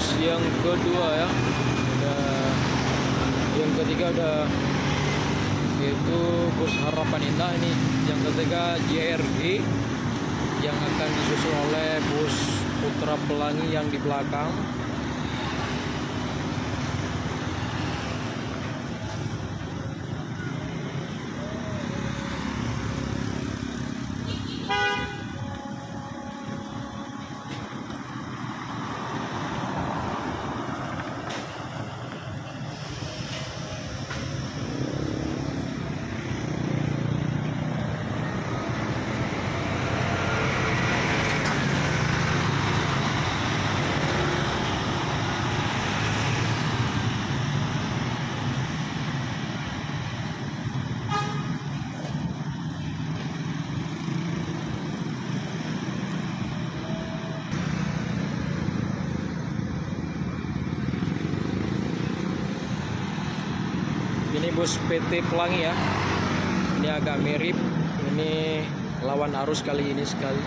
bus yang kedua ya. Yang ketiga udah, yaitu bus Harapan Indah. Ini yang ketiga JRG yang akan disusul oleh bus Putra Pelangi yang di belakang. Ini bus PT Pelangi ya. Ini agak mirip. Ini lawan arus kali ini sekali.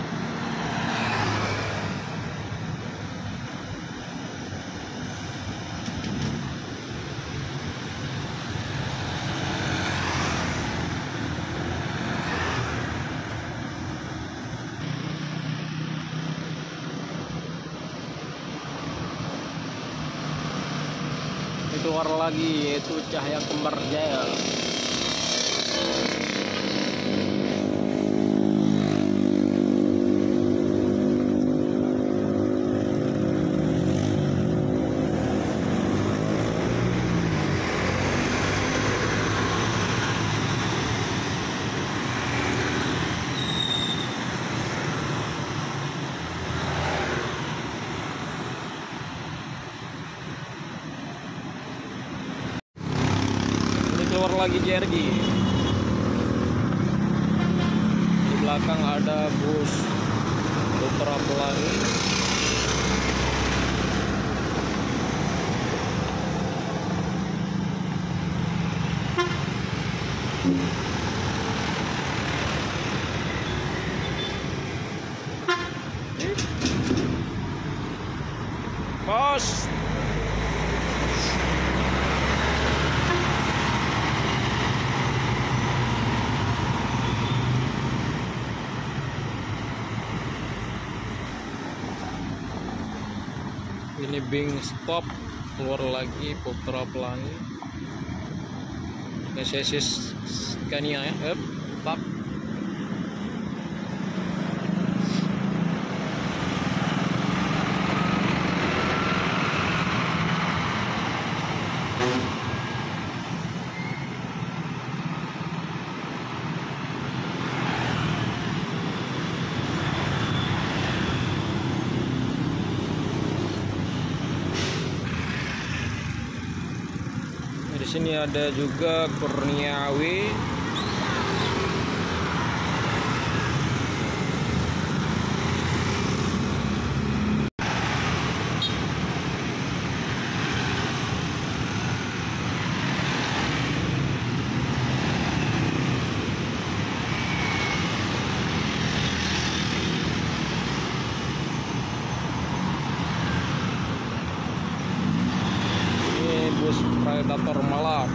Keluar lagi yaitu Cahaya Kembar Jaya. Keluar lagi JRG. Di belakang ada bus Putra Pelangi. Bos. Ini Bing stop, keluar lagi Putra Pelangi. SSS Scania ya, stop. Di sini ada juga Kurniawi. Bus Predator Malang.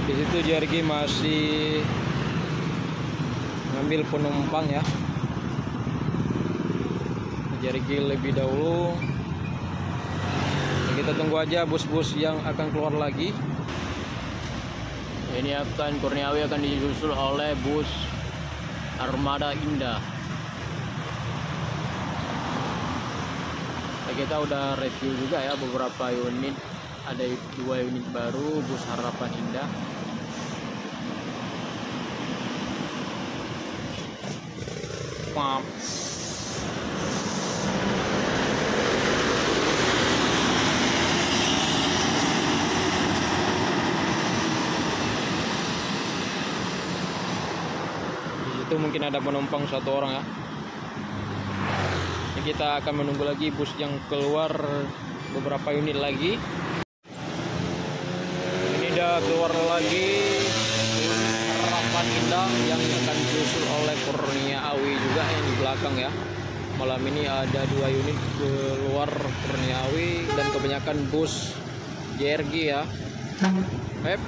Di situ JRG masih ngambil penumpang ya. JRG lebih dahulu. Kita tunggu aja bus-bus yang akan keluar lagi. Ini akan Kurniawi akan disusul oleh bus Armada Indah. Kita udah review juga ya beberapa unit. Ada 2 unit baru bus Harapan Indah. Pump. Itu mungkin ada penumpang 1 orang ya. kita akan menunggu lagi bus yang keluar beberapa unit lagi. Ini udah keluar lagi Harapan Indah yang akan disusul oleh Kurnia Awi juga yang di belakang ya. Malam ini ada 2 unit keluar Kurnia Awi dan kebanyakan bus JRG ya. Pep.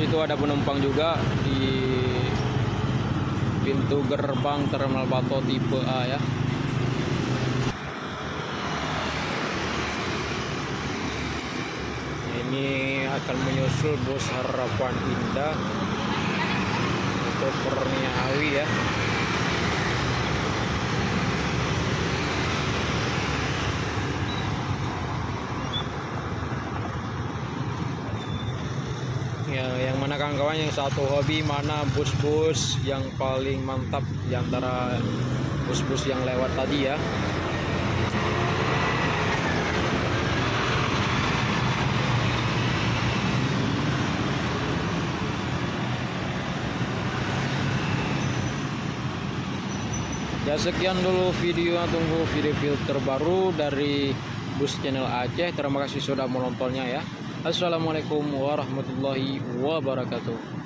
Itu ada penumpang juga di pintu gerbang Terminal Bato tipe A ya. Ini akan menyusul bus Harapan Indah untuk Kurnia Awi ya. Ya, yang mana kawan-kawan yang satu hobi mana bus-bus yang paling mantap di antara bus-bus yang lewat tadi ya. Ya sekian dulu video, tunggu video terbaru dari Bus Channel Aceh. Terima kasih sudah menontonnya ya. Assalamualaikum warahmatullahi wabarakatuh.